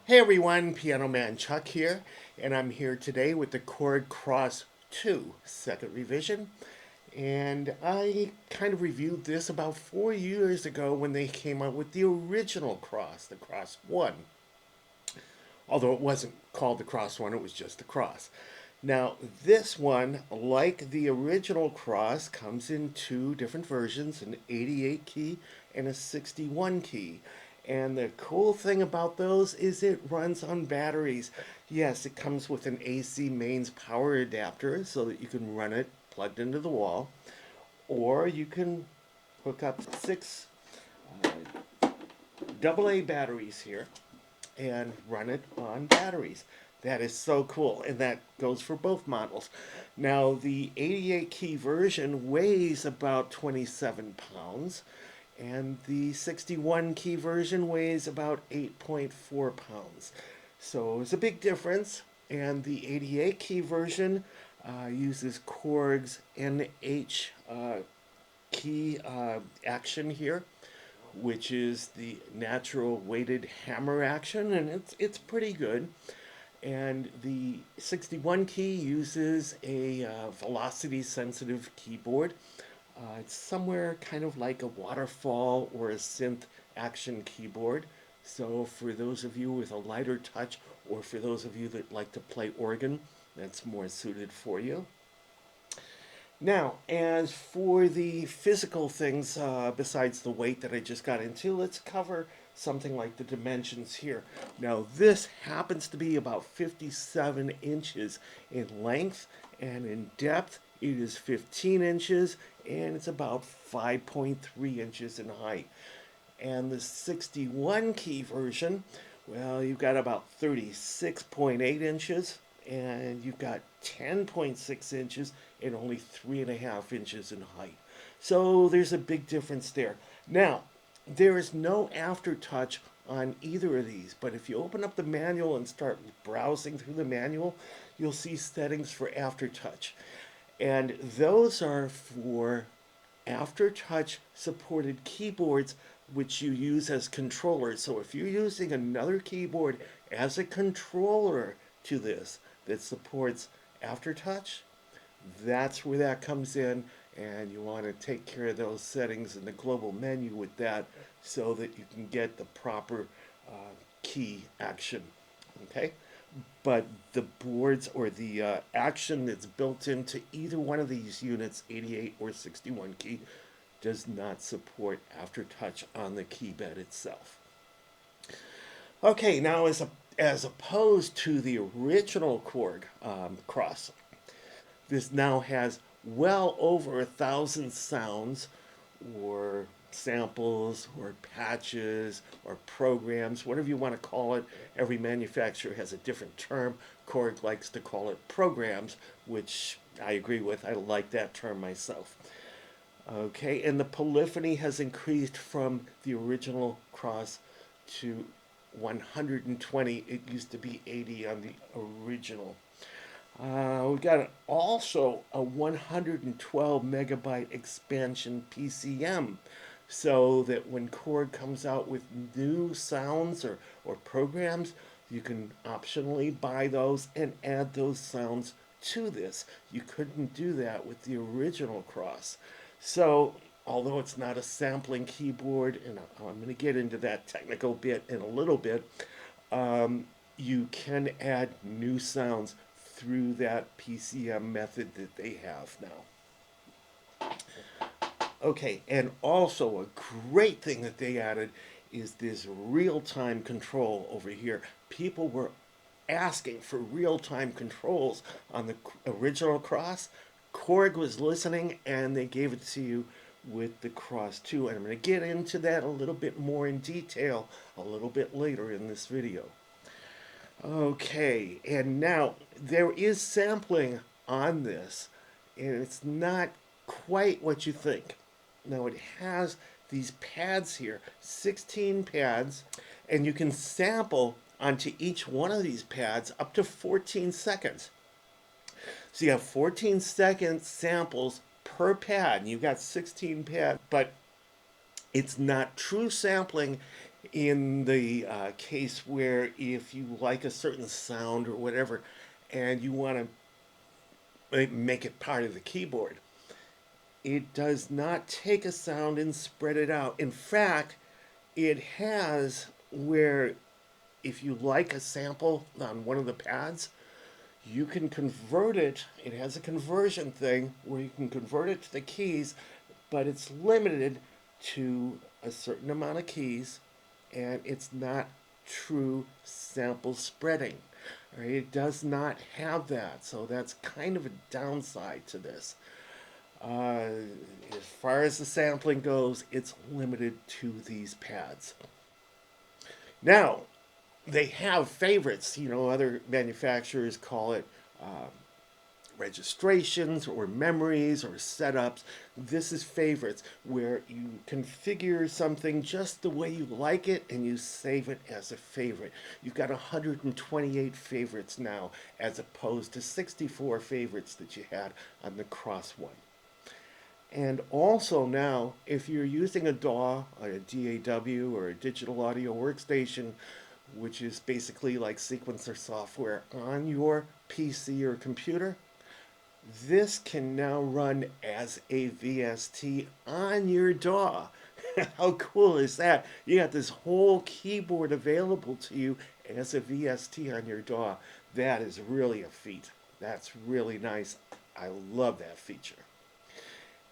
Hey everyone, Piano Man Chuck here, and I'm here today with the Korg Kross 2 second revision. And I kind of reviewed this about 4 years ago when they came out with the original Kross, the Kross 1. Although it wasn't called the Kross 1, it was just the Kross. Now, this one, like the original Kross, comes in two different versions, an 88 key and a 61 key. And the cool thing about those is it runs on batteries. Yes, it comes with an AC mains power adapter so that you can run it plugged into the wall, or you can hook up six AA batteries here and run it on batteries. That is so cool, and that goes for both models. Now, the 88 key version weighs about 27 pounds, and the 61 key version weighs about 8.4 pounds. So it's a big difference, and the 88 key version uses Korg's NH key action here, which is the natural weighted hammer action, and it's pretty good. And the 61 key uses a velocity sensitive keyboard. It's somewhere kind of like a waterfall or a synth action keyboard. So for those of you with a lighter touch, or for those of you that like to play organ, that's more suited for you. Now, as for the physical things, besides the weight that I just got into, let's cover something like the dimensions here. Now, this happens to be about 57 inches in length, and in depth, it is 15 inches, and it's about 5.3 inches in height. And the 61 key version, well, you've got about 36.8 inches, and you've got 10.6 inches and only 3.5 inches in height. So there's a big difference there. Now, there is no aftertouch on either of these, but if you open up the manual and start browsing through the manual, you'll see settings for aftertouch. And those are for aftertouch supported keyboards which you use as controllers. So if you're using another keyboard as a controller to this that supports aftertouch, that's where that comes in, and you want to take care of those settings in the global menu with that so that you can get the proper key action. Okay? But the boards or the action that's built into either one of these units, 88 or 61 key, does not support aftertouch on the key bed itself. Okay, now as opposed to the original Korg Kross, this now has well over 1,000 sounds or samples or patches or programs, whatever you want to call it. Every manufacturer has a different term. Korg likes to call it programs, which I agree with. I like that term myself. Okay, and the polyphony has increased from the original Kross to 120. It used to be 80 on the original. We got also a 112 megabyte expansion PCM, so that when Korg comes out with new sounds or programs, you can optionally buy those and add those sounds to this. You couldn't do that with the original Kross. So, although it's not a sampling keyboard, and I'm going to get into that technical bit in a little bit, you can add new sounds through that PCM method that they have now. Okay, and also a great thing that they added is this real-time control over here. People were asking for real-time controls on the original Kross. Korg was listening, and they gave it to you with the Kross 2. And I'm going to get into that a little bit more in detail a little bit later in this video. Okay, and now there is sampling on this, and it's not quite what you think. Now it has these pads here, 16 pads, and you can sample onto each one of these pads up to 14 seconds. So you have 14-second samples per pad, and you've got 16 pads, but it's not true sampling in the case where if you like a certain sound or whatever and you want to make it part of the keyboard, it does not take a sound and spread it out. In fact, it has where if you like a sample on one of the pads, you can convert it. It has a conversion thing where you can convert it to the keys, but it's limited to a certain amount of keys, and it's not true sample spreading. Right? It does not have that, so that's kind of a downside to this. Uh, as far as the sampling goes, it's limited to these pads. Now, they have favorites. You know, other manufacturers call it registrations or memories or setups. This is favorites, where you configure something just the way you like it and you save it as a favorite. You've got 128 favorites now as opposed to 64 favorites that you had on the Kross one. And also now, if you're using a DAW, a DAW, or a digital audio workstation, which is basically like sequencer software on your PC or computer, this can now run as a VST on your DAW. How cool is that? You got this whole keyboard available to you as a VST on your DAW. That is really a feat. That's really nice. I love that feature.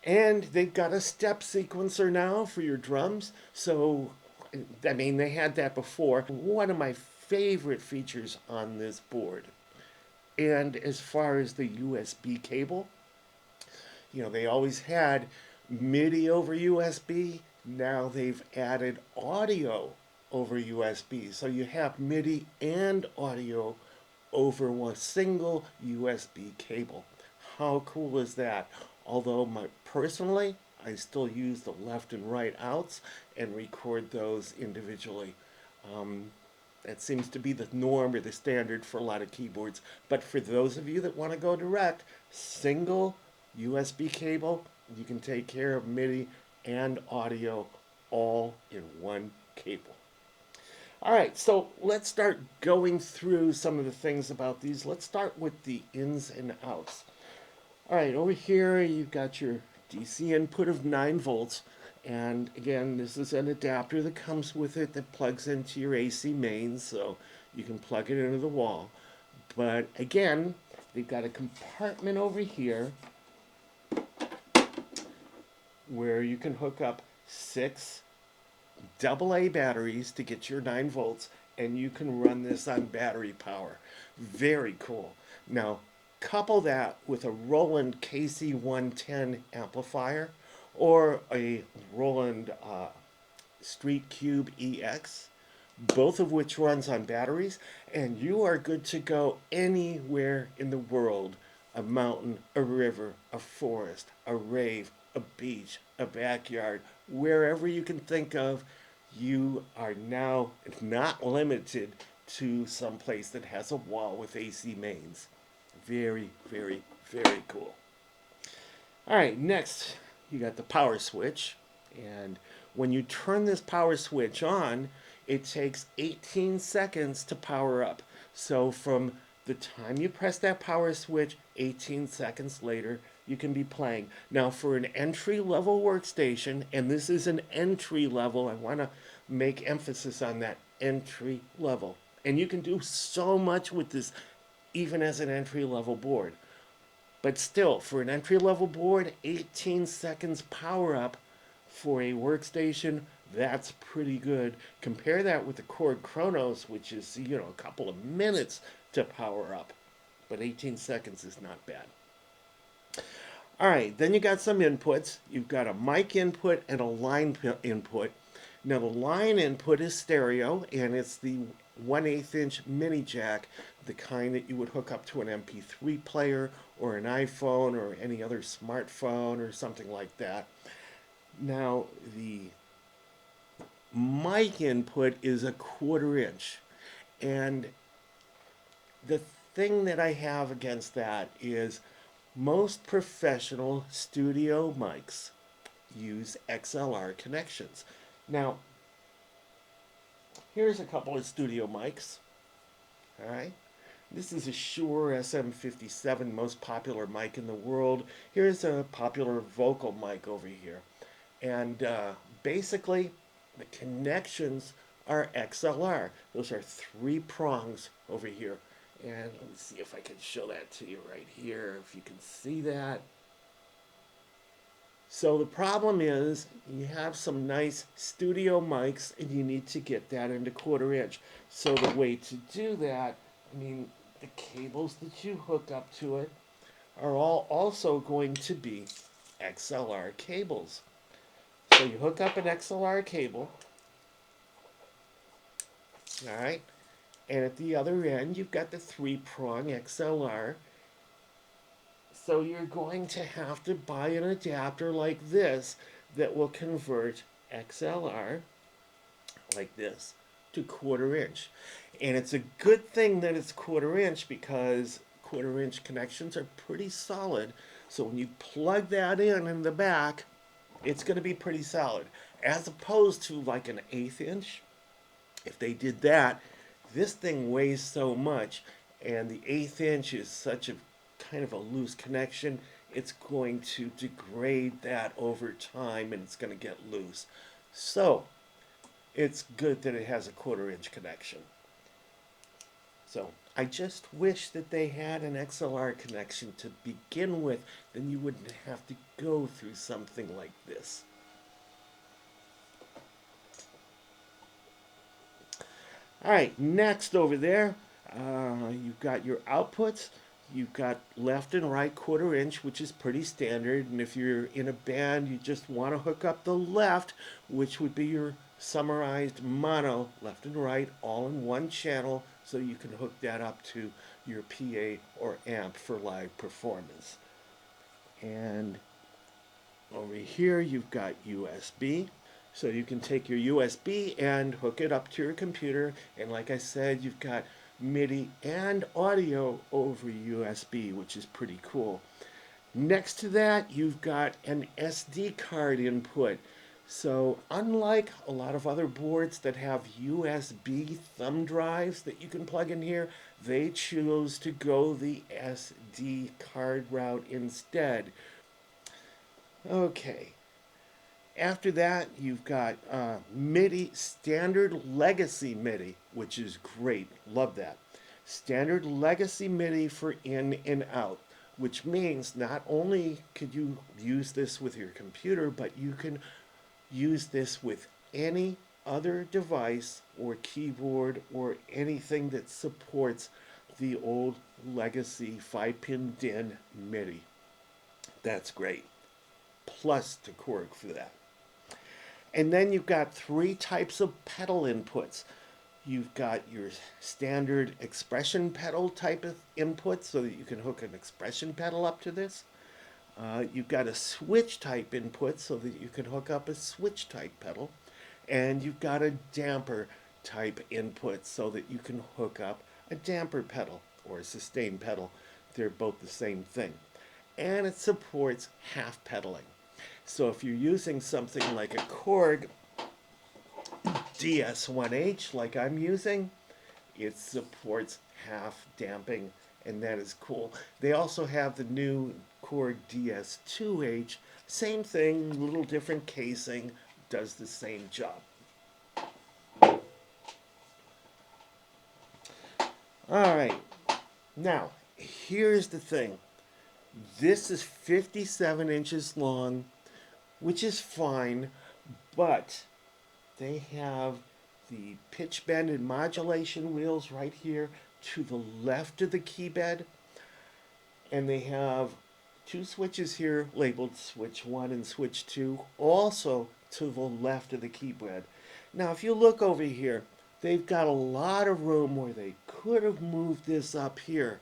And they've got a step sequencer now for your drums. So, I mean, they had that before. One of my favorite features on this board. And as far as the USB cable, you know, they always had MIDI over USB. Now they've added audio over USB. So you have MIDI and audio over one single USB cable. How cool is that? Although personally, I still use the left and right outs and record those individually. That seems to be the norm or the standard for a lot of keyboards. But for those of you that want to go direct, single USB cable, you can take care of MIDI and audio all in one cable. All right, so let's start going through some of the things about these. Let's start with the ins and outs. All right, over here you've got your DC input of 9 volts. And again, this is an adapter that comes with it that plugs into your AC mains, so you can plug it into the wall. But again, they've got a compartment over here where you can hook up 6 AA batteries to get your 9 volts, and you can run this on battery power. Very cool. Now, couple that with a Roland KC110 amplifier or a Roland Street Cube EX, both of which runs on batteries, and you are good to go anywhere in the world. A mountain, a river, a forest, a rave, a beach, a backyard, wherever you can think of, you are now not limited to some place that has a wall with AC mains. Very, very, very cool. All right, next you got the power switch. And when you turn this power switch on, it takes 18 seconds to power up. So from the time you press that power switch, 18 seconds later, you can be playing. Now for an entry-level workstation, and this is an entry level, I want to make emphasis on that entry level. And you can do so much with this even as an entry-level board. But still, for an entry-level board, 18 seconds power up for a workstation, that's pretty good. Compare that with the Korg Kross, which is, you know, a couple of minutes to power up. But 18 seconds is not bad. All right, then you got some inputs. You've got a mic input and a line input. Now the line input is stereo, and it's the 1/8 inch mini jack, the kind that you would hook up to an MP3 player or an iPhone or any other smartphone or something like that. Now the mic input is a 1/4 inch, and the thing that I have against that is most professional studio mics use XLR connections. Now, Here's a couple of studio mics. All right. This is a Shure SM57, most popular mic in the world. Here's a popular vocal mic over here. And basically, the connections are XLR. Those are three prongs over here. And let me see if I can show that to you right here, if you can see that. So the problem is you have some nice studio mics and you need to get that into 1/4 inch. So the way to do that, I mean, the cables that you hook up to it are all also going to be XLR cables. So you hook up an XLR cable, all right, and at the other end you've got the three-prong XLR. So you're going to have to buy an adapter like this that will convert XLR like this to 1/4 inch. And it's a good thing that it's 1/4 inch because 1/4 inch connections are pretty solid. So when you plug that in the back, it's going to be pretty solid. As opposed to like an 1/8 inch, if they did that, this thing weighs so much and the 1/8 inch is such a kind of a loose connection, it's going to degrade that over time and it's going to get loose. So it's good that it has a 1/4 inch connection. So I just wish that they had an XLR connection to begin with, then you wouldn't have to go through something like this. All right, next over there, you've got your outputs. You've got left and right 1/4 inch, which is pretty standard. And if you're in a band, you just want to hook up the left, which would be your summarized mono, left and right, all in one channel, so you can hook that up to your PA or amp for live performance. And over here, you've got USB. So you can take your USB and hook it up to your computer. And like I said, you've got MIDI and audio over USB, which is pretty cool. Next to that, you've got an SD card input. So unlike a lot of other boards that have USB thumb drives that you can plug in here, they choose to go the SD card route instead. Okay. After that, you've got MIDI, standard legacy MIDI, which is great. Love that. Standard legacy MIDI for in and out, which means not only could you use this with your computer, but you can use this with any other device or keyboard or anything that supports the old legacy 5-pin DIN MIDI. That's great. Plus to Korg for that. And then you've got three types of pedal inputs. You've got your standard expression pedal type of input so that you can hook an expression pedal up to this. You've got a switch type input so that you can hook up a switch type pedal. And you've got a damper type input so that you can hook up a damper pedal or a sustain pedal. They're both the same thing. And it supports half pedaling. So if you're using something like a Korg DS1H like I'm using, it supports half damping, and that is cool. They also have the new Korg DS2H, same thing, little different casing, does the same job. All right, now here's the thing. This is 57 inches long, which is fine, but they have the pitch bend and modulation wheels right here to the left of the key bed, and they have two switches here labeled switch 1 and switch 2 also to the left of the key bed. Now if you look over here, they've got a lot of room where they could have moved this up here.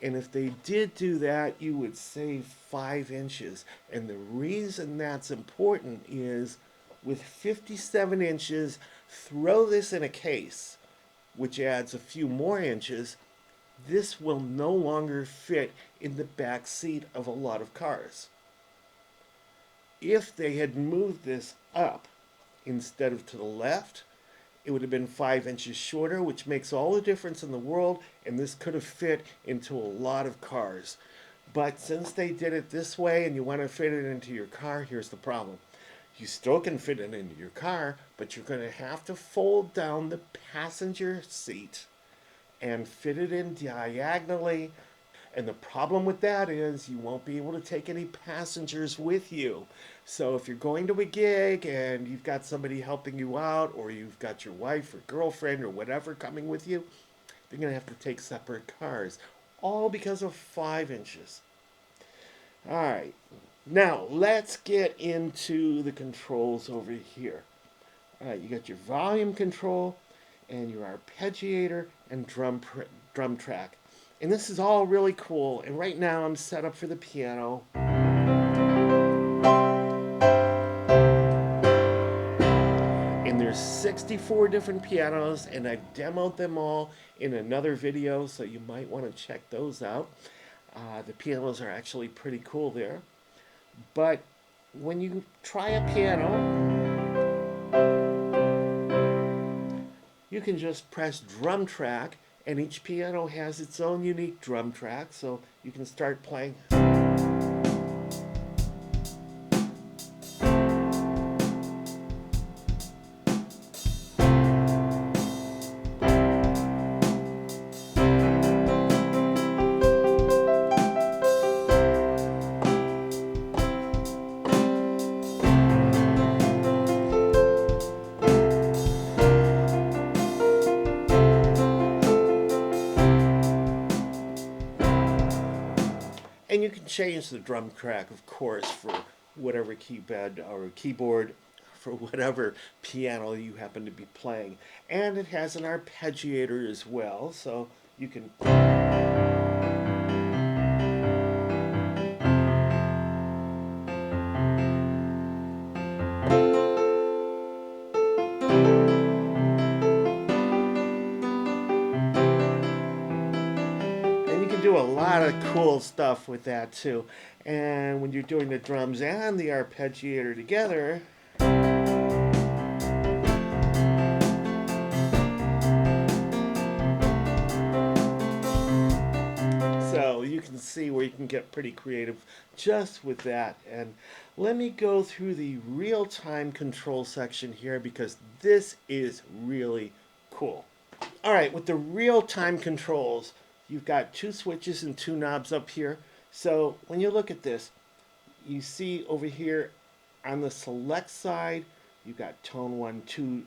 And if they did do that, you would save 5 inches. And the reason that's important is with 57 inches, throw this in a case, which adds a few more inches. This will no longer fit in the back seat of a lot of cars. If they had moved this up instead of to the left, it would have been 5 inches shorter, which makes all the difference in the world, and this could have fit into a lot of cars. But since they did it this way and you want to fit it into your car, here's the problem. You still can fit it into your car, but you're going to have to fold down the passenger seat and fit it in diagonally. And the problem with that is you won't be able to take any passengers with you. So if you're going to a gig and you've got somebody helping you out, or you've got your wife or girlfriend or whatever coming with you, you're going to have to take separate cars. All because of 5 inches. All right. Now let's get into the controls over here. All right, you got your volume control and your arpeggiator and drum track. And this is all really cool. And right now I'm set up for the piano. And there's 64 different pianos, and I've demoed them all in another video, so you might want to check those out. The pianos are actually pretty cool there. But when you try a piano, you can just press drum track, and each piano has its own unique drum track, so you can start playing. And you can change the drum track, of course, for whatever keypad or keyboard, for whatever piano you happen to be playing. And it has an arpeggiator as well, so you can... do a lot of cool stuff with that too. And when you're doing the drums and the arpeggiator together, so you can see where you can get pretty creative just with that. And let me go through the real-time control section here, because this is really cool. All right, with the real-time controls, you've got 2 switches and 2 knobs up here. So when you look at this, you see over here on the select side, you've got tone 1,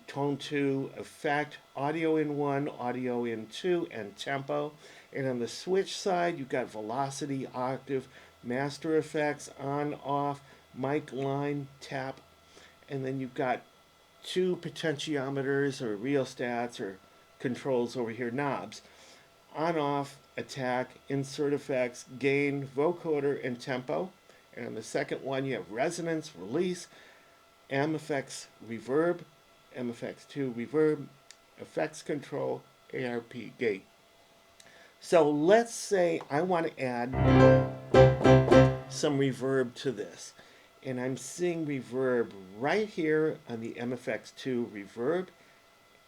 tone 2, effect, audio in 1, audio in 2, and tempo. And on the switch side, you've got velocity, octave, master effects, on, off, mic line, tap. And then you've got 2 potentiometers or rheostats or controls over here, knobs. On, off, attack, insert effects, gain, vocoder, and tempo. And on the second one, you have resonance, release, M effects, reverb, M effects 2, reverb, effects control, ARP, gate. So let's say I want to add some reverb to this. And I'm seeing reverb right here on the MFX2 reverb,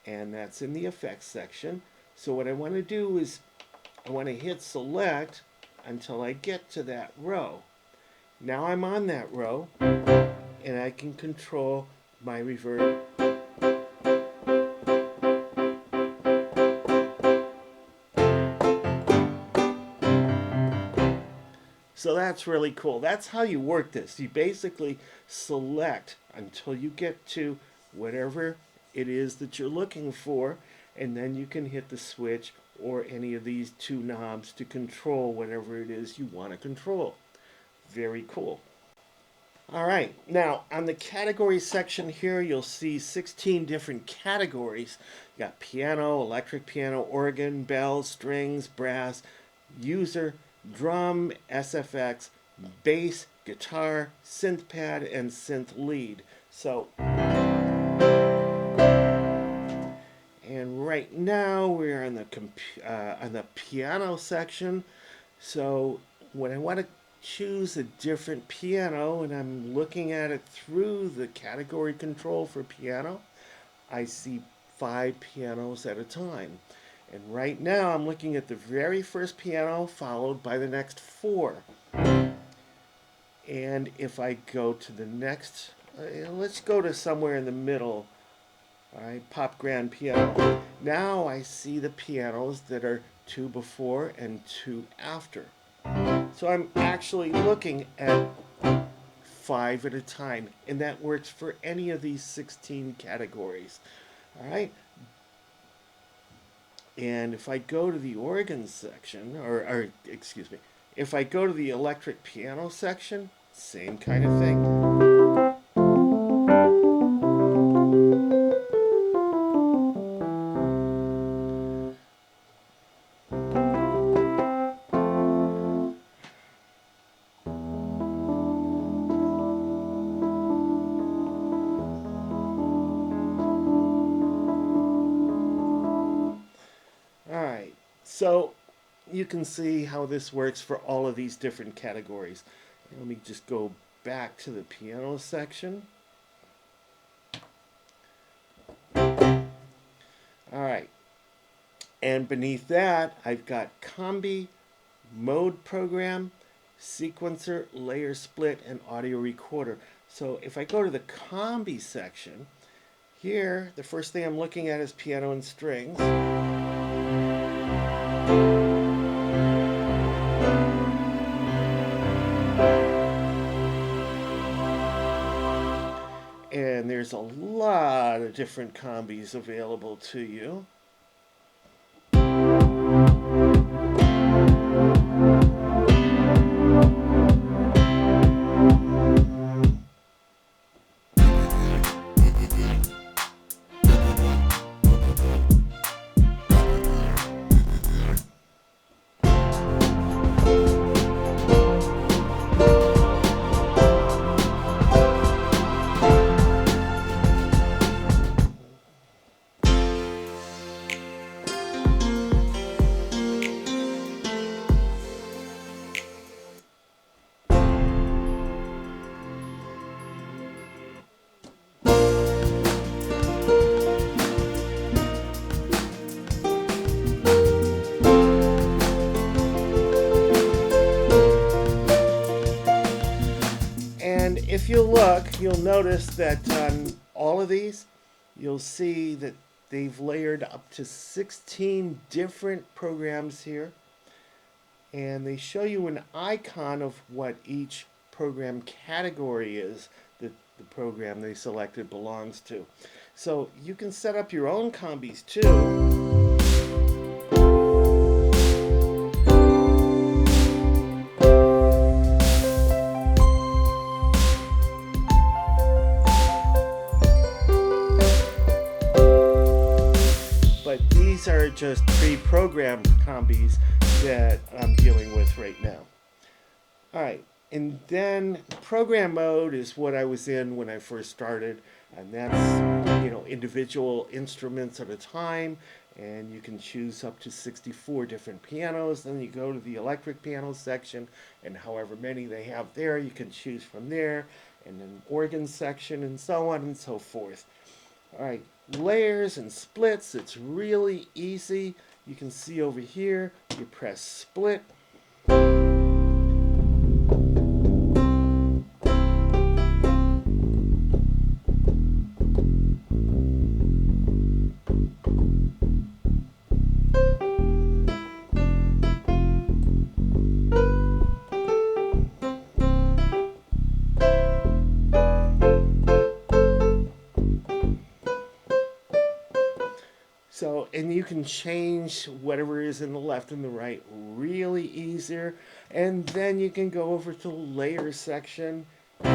and that's in the effects section. So what I want to do is I want to hit select until I get to that row. Now I'm on that row, and I can control my reverb. So that's really cool. That's how you work this. You basically select until you get to whatever it is that you're looking for, and then you can hit the switch or any of these 2 knobs to control whatever it is you want to control. Very cool. All right, now on the category section here, you'll see 16 different categories. You got piano, electric piano, organ, bells, strings, brass, user, drum, SFX, bass, guitar, synth pad, and synth lead. So, and right now we're on the piano section. So when I want to choose a different piano and I'm looking at it through the category control for piano, I see 5 pianos at a time. And right now I'm looking at the very first piano followed by the next 4. And if I go to the next, let's go to somewhere in the middle. All right, pop grand piano. Now I see the pianos that are 2 before and 2 after. So I'm actually looking at 5 at a time, and that works for any of these 16 categories. All right. And if I go to the organ section, or excuse me, if I go to the electric piano section, same kind of thing. All right, so you can see how this works for all of these different categories. Let me just go back to the piano section. All right, and beneath that, I've got combi, mode program, sequencer, layer split, and audio recorder. So if I go to the combi section, here, the first thing I'm looking at is piano and strings. And there's a lot of different combis available to you. And if you look, you'll notice that on all of these, you'll see that they've layered up to 16 different programs here. And they show you an icon of what each program category is that the program they selected belongs to. So you can set up your own combis too. But these are just pre-programmed combis that I'm dealing with right now. All right, and then program mode is what I was in when I first started, and that's, individual instruments at a time, and you can choose up to 64 different pianos. Then you go to the electric piano section, and however many they have there, you can choose from there, and then organ section, and so on and so forth. All right, layers and splits, it's really easy. You can see over here, you press split. So, and you can change whatever is in the left and the right really easier. And then you can go over to the layer section. All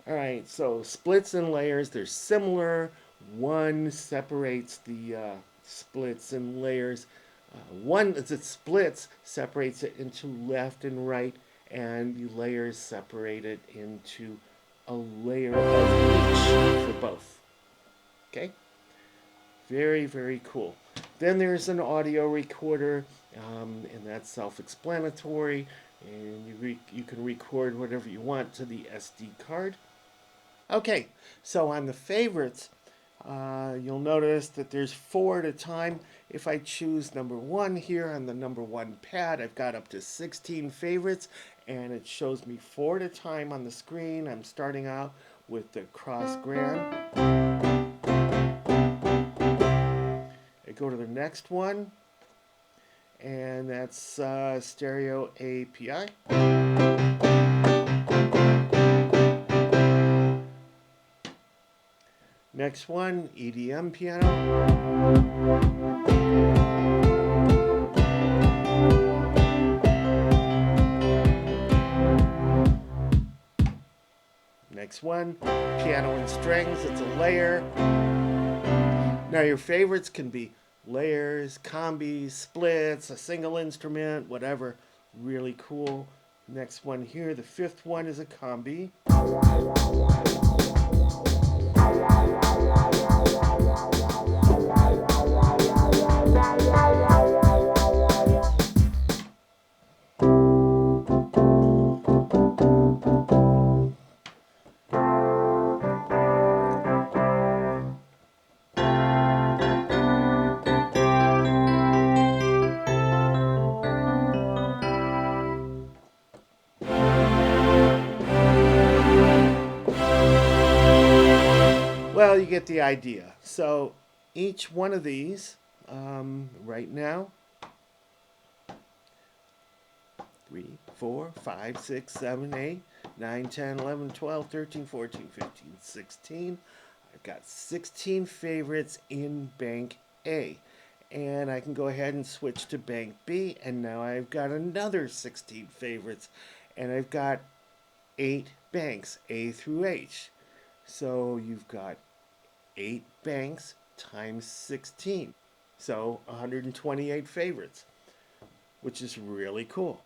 right, so splits and layers, they're similar. One separates the splits and layers. One that splits separates it into left and right, and the layers separate it into a layer of each for both. Okay? Very, very cool. Then there's an audio recorder, and that's self-explanatory. And you can record whatever you want to the SD card. Okay, so on the favorites, you'll notice that there's 4 at a time. If I choose number 1 here on the number 1 pad, I've got up to 16 favorites, and it shows me 4 at a time on the screen. I'm starting out with the Kross Grand. I go to the next one, and that's stereo API. Next one, EDM piano. Next one, piano and strings. It's a layer. Now your favorites can be layers, combis, splits, a single instrument, whatever. Really cool. Next one here, the 5th one is a combi. Well, you get the idea. So each one of these, right now, 3, 4, 5, 6, 7, 8, 9, 10, 11, 12, 13, 14, 15, 16. I've got 16 favorites in bank A. And I can go ahead and switch to bank B, and now I've got another 16 favorites. And I've got 8 banks, A through H. So you've got 8 banks times 16. So 128 favorites, which is really cool.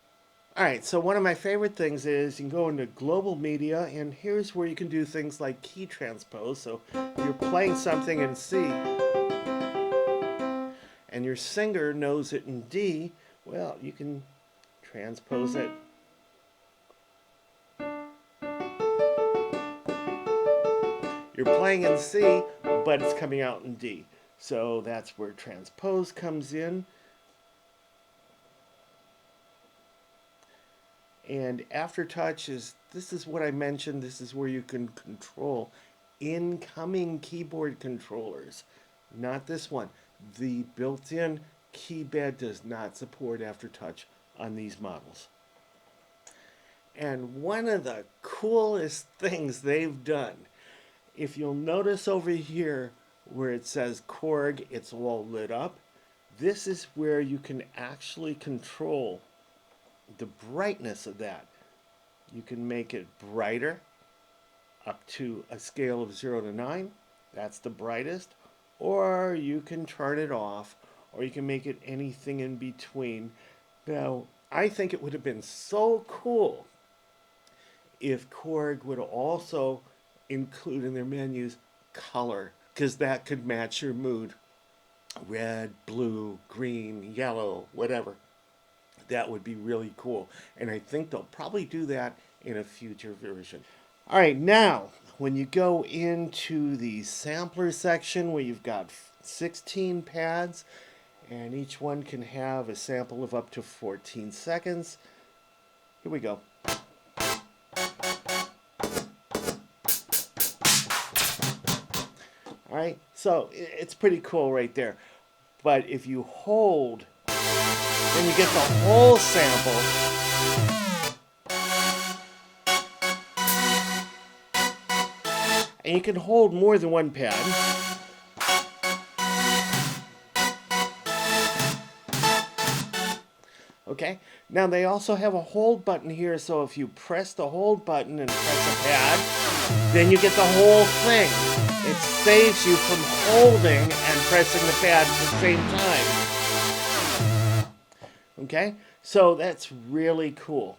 All right, so one of my favorite things is you can go into global media, and here's where you can do things like key transpose. So if you're playing something in C, and your singer knows it in D, well, you can transpose it. You're playing in C, but it's coming out in D. So that's where transpose comes in. And aftertouch this is what I mentioned. This is where you can control incoming keyboard controllers. Not this one. The built-in key bed does not support aftertouch on these models. And one of the coolest things they've done, if you'll notice over here where it says Korg, it's all lit up. This is where you can actually control the brightness of that. You can make it brighter up to a scale of 0 to 9. That's the brightest. Or you can turn it off, or you can make it anything in between. Now, I think it would have been so cool if Korg would also include in their menus color, because that could match your mood. Red, blue, green, yellow, whatever. That would be really cool. And I think they'll probably do that in a future version. All right, now, when you go into the sampler section where you've got 16 pads, and each one can have a sample of up to 14 seconds. Here we go. All right, so it's pretty cool right there. But if you hold, then you get the whole sample. And you can hold more than one pad. Okay, now they also have a hold button here, so if you press the hold button and press a pad, then you get the whole thing. It saves you from holding and pressing the pad at the same time. Okay, so that's really cool.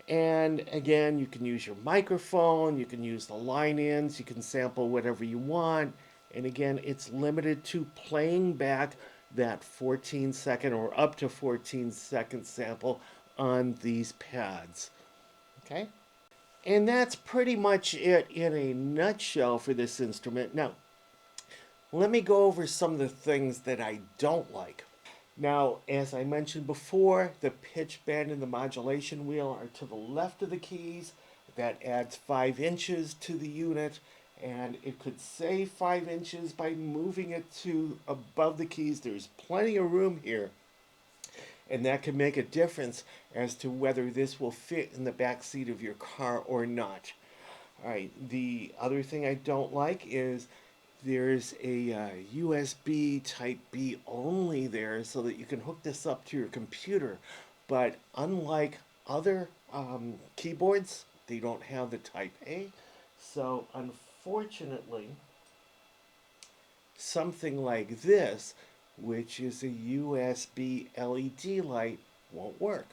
And again, you can use your microphone, you can use the line-ins, you can sample whatever you want. And again, it's limited to playing back that 14-second or up to 14-second sample on these pads. Okay? And that's pretty much it in a nutshell for this instrument. Now, let me go over some of the things that I don't like. Now, as I mentioned before, the pitch bend and the modulation wheel are to the left of the keys. That adds 5 inches to the unit, and it could save 5 inches by moving it to above the keys. There's plenty of room here, and that can make a difference as to whether this will fit in the back seat of your car or not. All right, the other thing I don't like is there's a USB Type B only there so that you can hook this up to your computer. But unlike other keyboards, they don't have the Type A. So unfortunately, something like this, which is a USB LED light, won't work.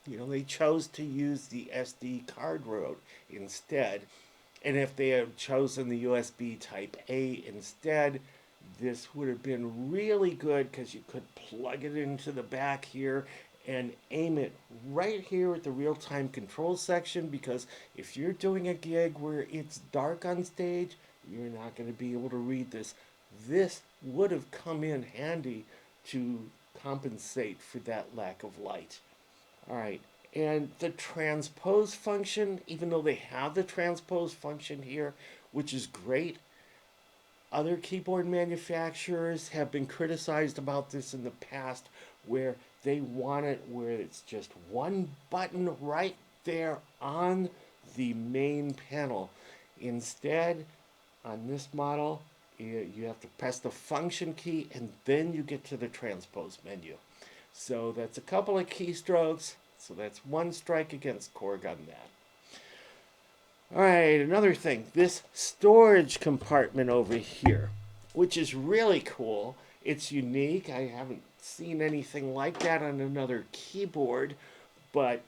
You know, they chose to use the SD card route instead. And if they had chosen the USB Type A instead, this would have been really good because you could plug it into the back here and aim it right here at the real-time control section, because if you're doing a gig where it's dark on stage, you're not going to be able to read this. This would have come in handy to compensate for that lack of light. All right, and the transpose function, even though they have the transpose function here, which is great, other keyboard manufacturers have been criticized about this in the past, where they want it where it's just one button right there on the main panel. Instead, on this model, you have to press the function key and then you get to the transpose menu. So that's a couple of keystrokes. So that's one strike against Korg on that. All right, another thing, this storage compartment over here, which is really cool. It's unique. I haven't seen anything like that on another keyboard, but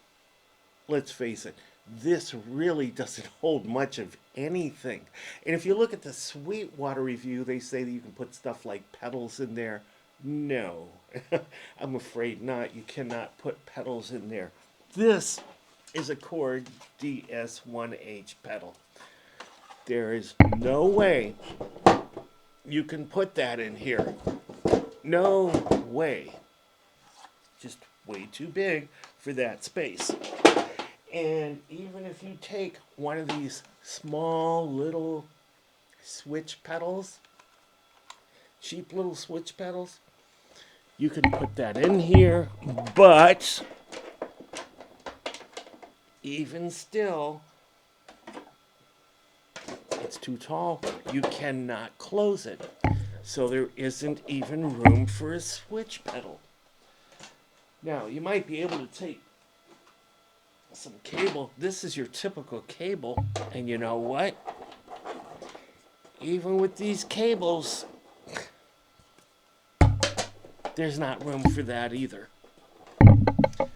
let's face it, this really doesn't hold much of anything. And if you look at the Sweetwater review, they say that you can put stuff like pedals in there. No, I'm afraid not. You cannot put pedals in there. This is a Korg DS1H pedal. There is no way you can put that in here. No way. Just way too big for that space. And even if you take one of these small little switch pedals, cheap little switch pedals, you can put that in here, but even still, it's too tall. You cannot close it. So there isn't even room for a switch pedal. Now, you might be able to take some cable. This is your typical cable. And you know what? Even with these cables, there's not room for that either. All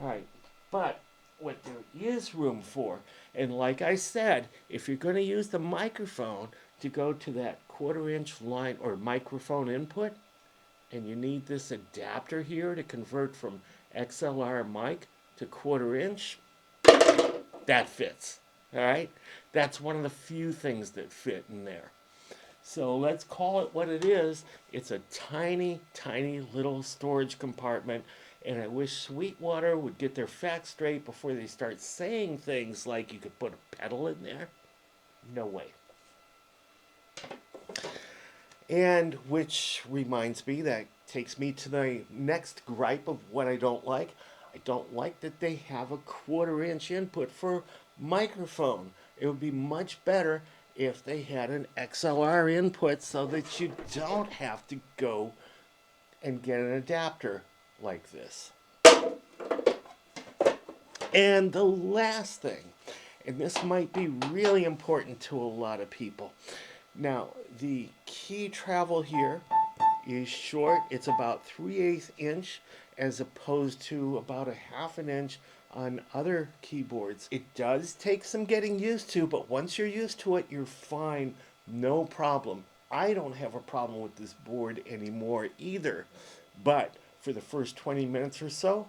right, but what there is room for, and like I said, if you're going to use the microphone to go to that 1/4-inch line or microphone input, and you need this adapter here to convert from XLR mic to 1/4-inch, that fits. All right, that's one of the few things that fit in there. So let's call it what it is. It's a tiny, tiny little storage compartment. And I wish Sweetwater would get their facts straight before they start saying things like you could put a pedal in there. No way. And which reminds me, that takes me to the next gripe of what I don't like. I don't like that they have a 1/4-inch input for microphone. It would be much better if they had an XLR input so that you don't have to go and get an adapter like this. And the last thing, and this might be really important to a lot of people. Now, the key travel here is short. It's about 3/8 inch as opposed to about a 1/2 inch on other keyboards. It does take some getting used to, but once you're used to it, you're fine, no problem. I don't have a problem with this board anymore either. But for the first 20 minutes or so,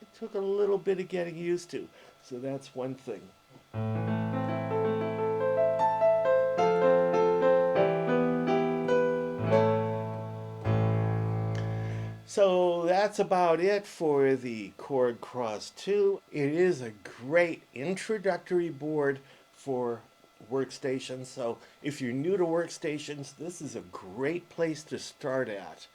it took a little bit of getting used to. So that's one thing. So that's about it for the Korg Kross 2. It is a great introductory board for workstations. So if you're new to workstations, this is a great place to start at.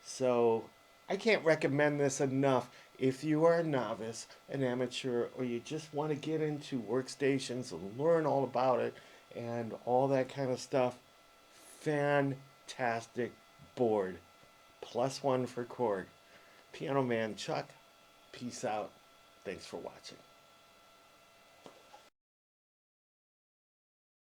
So I can't recommend this enough. If you are a novice, an amateur, or you just want to get into workstations and learn all about it and all that kind of stuff, fantastic board. +1 for Korg. Piano Man Chuck, peace out. Thanks for watching.